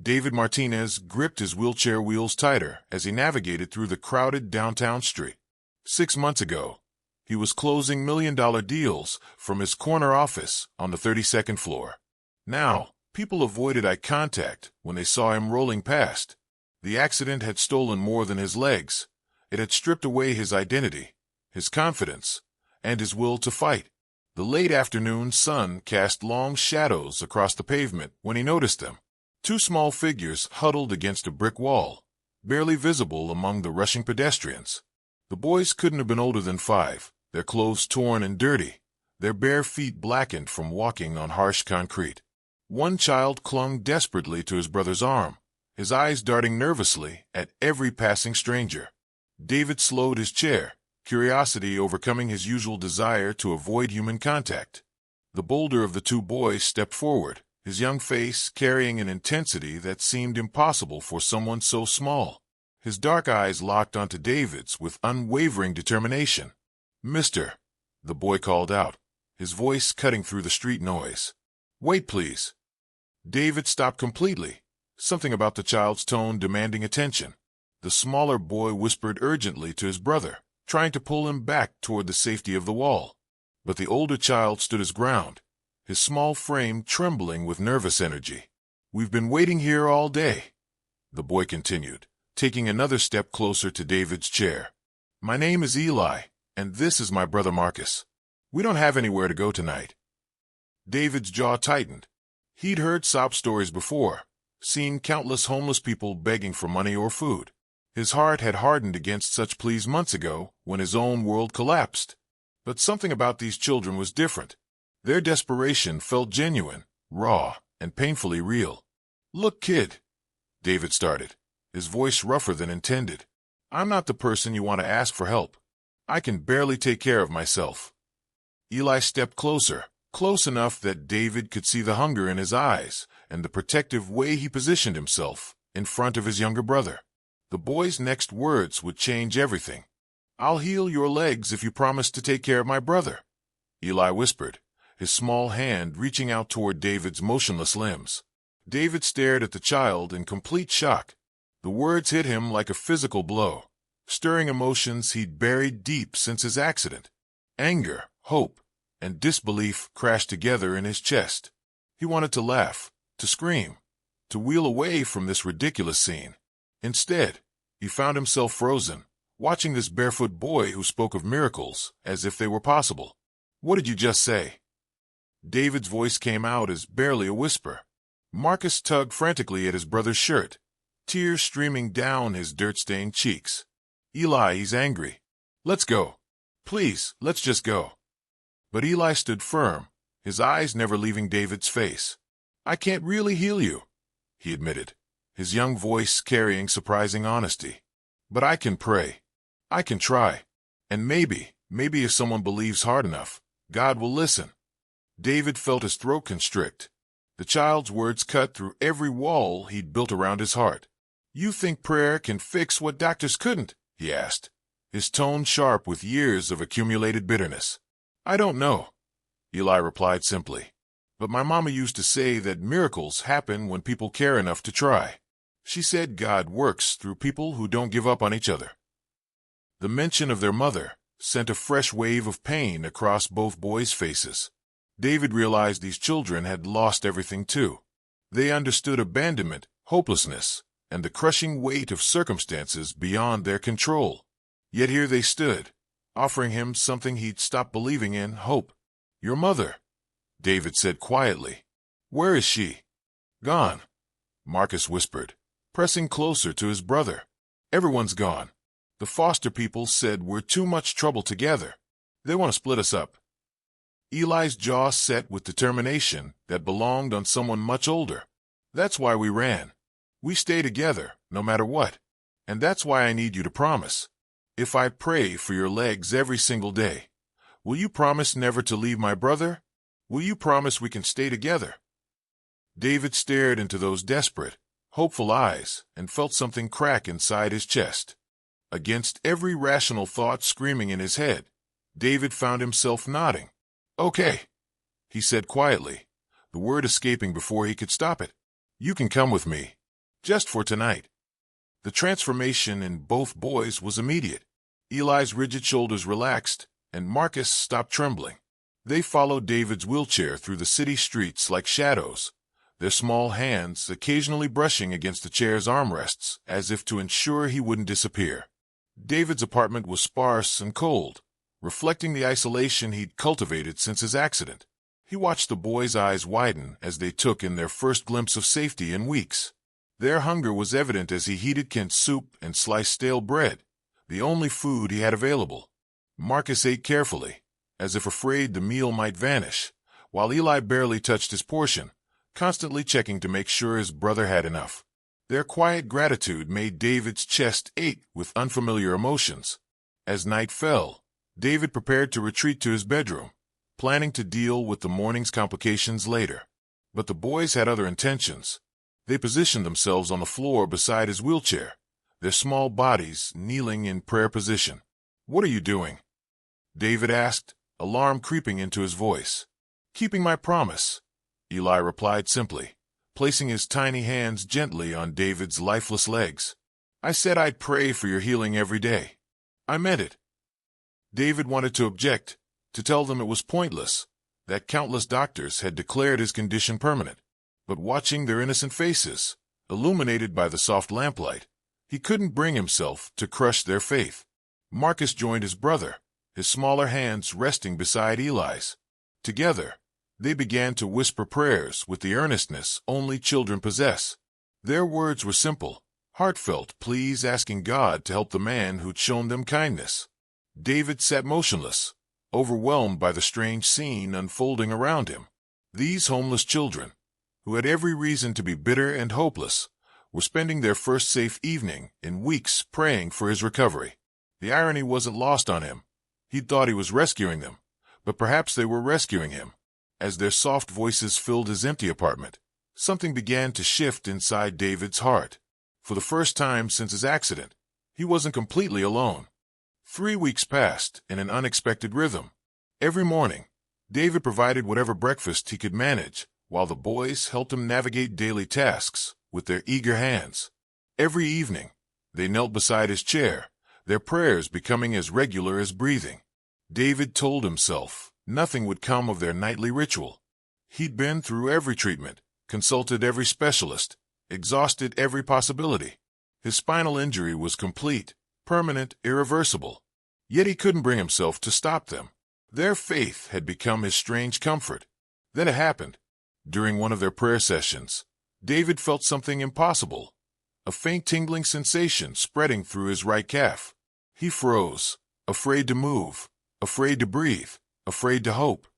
David Martinez gripped his wheelchair wheels tighter as he navigated through the crowded downtown street. 6 months ago, he was closing million-dollar deals from his corner office on the 32nd floor. Now, people avoided eye contact when they saw him rolling past. The accident had stolen more than his legs. It had stripped away his identity, his confidence, and his will to fight. The late afternoon sun cast long shadows across the pavement when he noticed them. Two small figures huddled against a brick wall, barely visible among the rushing pedestrians. The boys couldn't have been older than 5, their clothes torn and dirty, their bare feet blackened from walking on harsh concrete. One child clung desperately to his brother's arm, his eyes darting nervously at every passing stranger. David slowed his chair, curiosity overcoming his usual desire to avoid human contact. The bolder of the two boys stepped forward, his young face carrying an intensity that seemed impossible for someone so small. His dark eyes locked onto David's with unwavering determination. "Mister," the boy called out, his voice cutting through the street noise. "Wait, please." David stopped completely, something about the child's tone demanding attention. The smaller boy whispered urgently to his brother, trying to pull him back toward the safety of the wall. But the older child stood his ground, his small frame trembling with nervous energy. "We've been waiting here all day," the boy continued, taking another step closer to David's chair. "My name is Eli, and this is my brother Marcus. We don't have anywhere to go tonight." David's jaw tightened. He'd heard sob stories before, seen countless homeless people begging for money or food. His heart had hardened against such pleas months ago when his own world collapsed. But something about these children was different. Their desperation felt genuine, raw, and painfully real. "Look, kid," David started, his voice rougher than intended. "I'm not the person you want to ask for help. I can barely take care of myself." Eli stepped closer, close enough that David could see the hunger in his eyes and the protective way he positioned himself in front of his younger brother. The boy's next words would change everything. "I'll heal your legs if you promise to take care of my brother," Eli whispered, his small hand reaching out toward David's motionless limbs. David stared at the child in complete shock. The words hit him like a physical blow, stirring emotions he'd buried deep since his accident. Anger, hope, and disbelief crashed together in his chest. He wanted to laugh, to scream, to wheel away from this ridiculous scene. Instead, he found himself frozen, watching this barefoot boy who spoke of miracles as if they were possible. "What did you just say?" David's voice came out as barely a whisper. Marcus tugged frantically at his brother's shirt, tears streaming down his dirt-stained cheeks. "Eli, he's angry. Let's go. Please, let's just go." But Eli stood firm, his eyes never leaving David's face. "I can't really heal you," he admitted, his young voice carrying surprising honesty. "But I can pray. I can try. And maybe if someone believes hard enough, God will listen." David felt his throat constrict. The child's words cut through every wall he'd built around his heart. "You think prayer can fix what doctors couldn't?" he asked, his tone sharp with years of accumulated bitterness. "I don't know," Eli replied simply. "But my mama used to say that miracles happen when people care enough to try. She said God works through people who don't give up on each other." The mention of their mother sent a fresh wave of pain across both boys' faces. David realized these children had lost everything too. They understood abandonment, hopelessness, and the crushing weight of circumstances beyond their control. Yet here they stood, offering him something he'd stopped believing in, hope. "Your mother," David said quietly. "Where is she?" "Gone," Marcus whispered, pressing closer to his brother. "Everyone's gone. The foster people said we're too much trouble together. They want to split us up." Eli's jaw set with determination that belonged on someone much older. "That's why we ran. We stay together, no matter what. And that's why I need you to promise. If I pray for your legs every single day, will you promise never to leave my brother? Will you promise we can stay together?" David stared into those desperate, hopeful eyes and felt something crack inside his chest. Against every rational thought screaming in his head, David found himself nodding. "Okay," he said quietly, the word escaping before he could stop it. "You can come with me, Just for tonight. The transformation in both boys was immediate. Eli's rigid shoulders relaxed, and Marcus stopped trembling. They followed David's wheelchair through the city streets like shadows, their small hands occasionally brushing against the chair's armrests as if to ensure he wouldn't disappear. David's apartment was sparse and cold, reflecting the isolation he'd cultivated since his accident. He watched the boys' eyes widen as they took in their first glimpse of safety in weeks. Their hunger was evident as he heated Kent's soup and sliced stale bread, the only food he had available. Marcus ate carefully, as if afraid the meal might vanish, while Eli barely touched his portion, constantly checking to make sure his brother had enough. Their quiet gratitude made David's chest ache with unfamiliar emotions. As night fell, David prepared to retreat to his bedroom, planning to deal with the morning's complications later. But the boys had other intentions. They positioned themselves on the floor beside his wheelchair, their small bodies kneeling in prayer position. "What are you doing?" David asked, alarm creeping into his voice. "Keeping my promise," Eli replied simply, placing his tiny hands gently on David's lifeless legs. "I said I'd pray for your healing every day. I meant it." David wanted to object, to tell them it was pointless, that countless doctors had declared his condition permanent. But watching their innocent faces, illuminated by the soft lamplight, he couldn't bring himself to crush their faith. Marcus joined his brother, his smaller hands resting beside Eli's. Together, they began to whisper prayers with the earnestness only children possess. Their words were simple, heartfelt pleas asking God to help the man who'd shown them kindness. David sat motionless, overwhelmed by the strange scene unfolding around him. These homeless children, who had every reason to be bitter and hopeless, were spending their first safe evening in weeks praying for his recovery. The irony wasn't lost on him. He'd thought he was rescuing them, but perhaps they were rescuing him. As their soft voices filled his empty apartment, something began to shift inside David's heart. For the first time since his accident, he wasn't completely alone. 3 weeks passed in an unexpected rhythm. Every morning, David provided whatever breakfast he could manage, while the boys helped him navigate daily tasks with their eager hands. Every evening, they knelt beside his chair, their prayers becoming as regular as breathing. David told himself nothing would come of their nightly ritual. He'd been through every treatment, consulted every specialist, exhausted every possibility. His spinal injury was complete, permanent, irreversible. Yet he couldn't bring himself to stop them. Their faith had become his strange comfort. Then it happened. During one of their prayer sessions, David felt something impossible, a faint tingling sensation spreading through his right calf. He froze, afraid to move, afraid to breathe, afraid to hope.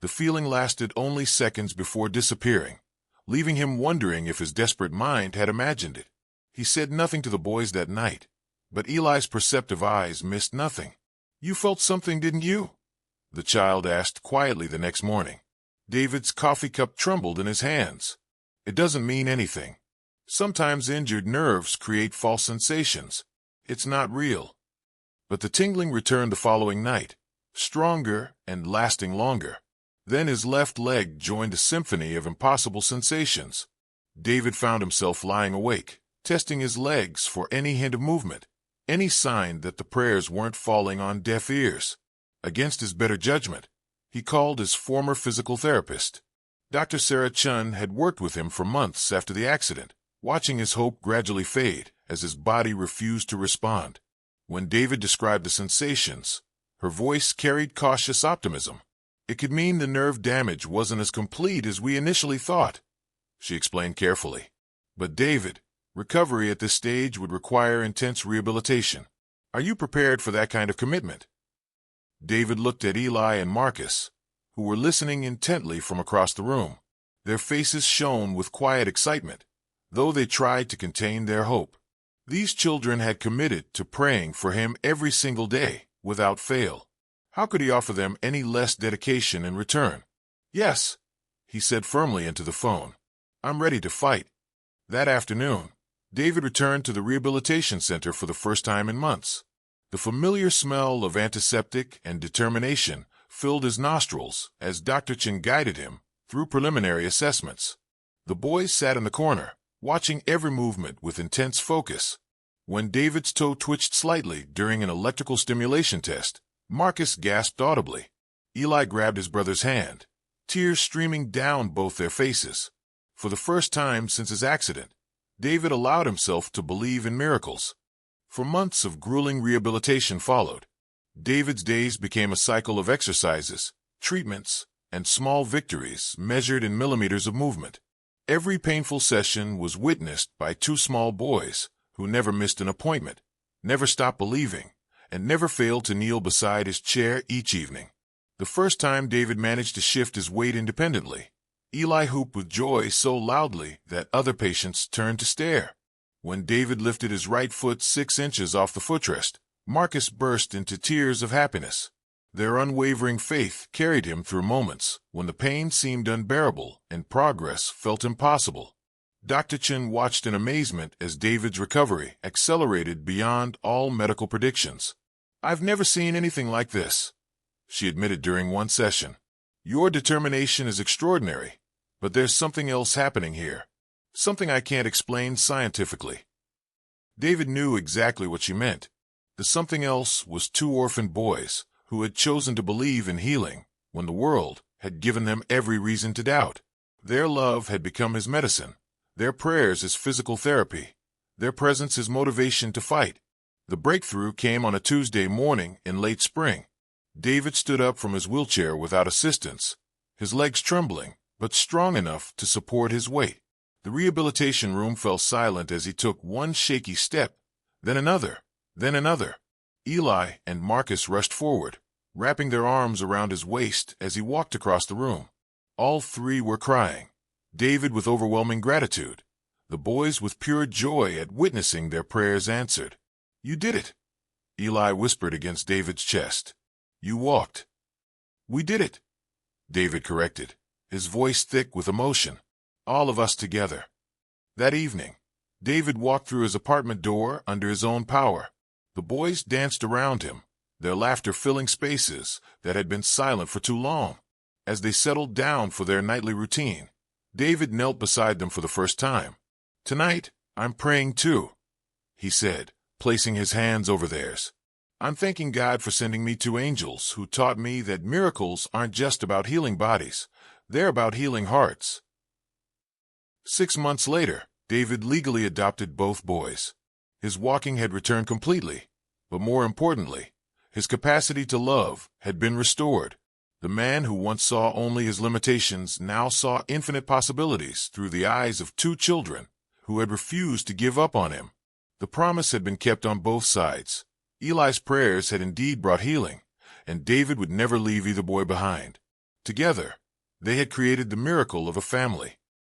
The feeling lasted only seconds before disappearing, leaving him wondering if his desperate mind had imagined it. He said nothing to the boys that night, but Eli's perceptive eyes missed nothing. "You felt something, didn't you?" the child asked quietly the next morning. David's coffee cup trembled in his hands. "It doesn't mean anything. Sometimes injured nerves create false sensations. It's not real." But the tingling returned the following night, stronger and lasting longer. Then his left leg joined a symphony of impossible sensations. David found himself lying awake, testing his legs for any hint of movement, any sign that the prayers weren't falling on deaf ears. Against his better judgment, he called his former physical therapist. Dr. Sarah Chun had worked with him for months after the accident, watching his hope gradually fade as his body refused to respond. When David described the sensations, her voice carried cautious optimism. "It could mean the nerve damage wasn't as complete as we initially thought," she explained carefully. "But David, recovery at this stage would require intense rehabilitation. Are you prepared for that kind of commitment?" David looked at Eli and Marcus, who were listening intently from across the room. Their faces shone with quiet excitement, though they tried to contain their hope. These children had committed to praying for him every single day, without fail. How could he offer them any less dedication in return? "Yes," he said firmly into the phone. "I'm ready to fight." That afternoon, David returned to the rehabilitation center for the first time in months. The familiar smell of antiseptic and determination filled his nostrils as Dr. Chin guided him through preliminary assessments. The boys sat in the corner, watching every movement with intense focus. When David's toe twitched slightly during an electrical stimulation test, Marcus gasped audibly. Eli grabbed his brother's hand, tears streaming down both their faces. For the first time since his accident, David allowed himself to believe in miracles. For months of grueling rehabilitation followed. David's days became a cycle of exercises, treatments, and small victories measured in millimeters of movement. Every painful session was witnessed by two small boys who never missed an appointment, never stopped believing, and never failed to kneel beside his chair each evening. The first time David managed to shift his weight independently, Eli whooped with joy so loudly that other patients turned to stare. When David lifted his right foot 6 inches off the footrest, Marcus burst into tears of happiness. Their unwavering faith carried him through moments when the pain seemed unbearable and progress felt impossible. Dr. Chen watched in amazement as David's recovery accelerated beyond all medical predictions. "I've never seen anything like this," she admitted during one session. "Your determination is extraordinary, but there's something else happening here. Something I can't explain scientifically." David knew exactly what she meant. The something else was 2 orphan boys who had chosen to believe in healing when the world had given them every reason to doubt. Their love had become his medicine, their prayers his physical therapy, their presence his motivation to fight. The breakthrough came on a Tuesday morning in late spring. David stood up from his wheelchair without assistance, his legs trembling, but strong enough to support his weight. The rehabilitation room fell silent as he took one shaky step, then another, then another. Eli and Marcus rushed forward, wrapping their arms around his waist as he walked across the room. All 3 were crying, David with overwhelming gratitude, the boys with pure joy at witnessing their prayers answered. "You did it," Eli whispered against David's chest. "You walked." "We did it," David corrected, his voice thick with emotion. "All of us together." That evening, David walked through his apartment door under his own power. The boys danced around him, their laughter filling spaces that had been silent for too long. As they settled down for their nightly routine, David knelt beside them for the first time. "Tonight, I'm praying too," he said, placing his hands over theirs. "I'm thanking God for sending me 2 angels who taught me that miracles aren't just about healing bodies, they're about healing hearts." 6 months later, David legally adopted both boys. His walking had returned completely, but more importantly, his capacity to love had been restored. The man who once saw only his limitations now saw infinite possibilities through the eyes of 2 children who had refused to give up on him. The promise had been kept on both sides. Eli's prayers had indeed brought healing, and David would never leave either boy behind. Together, they had created the miracle of a family.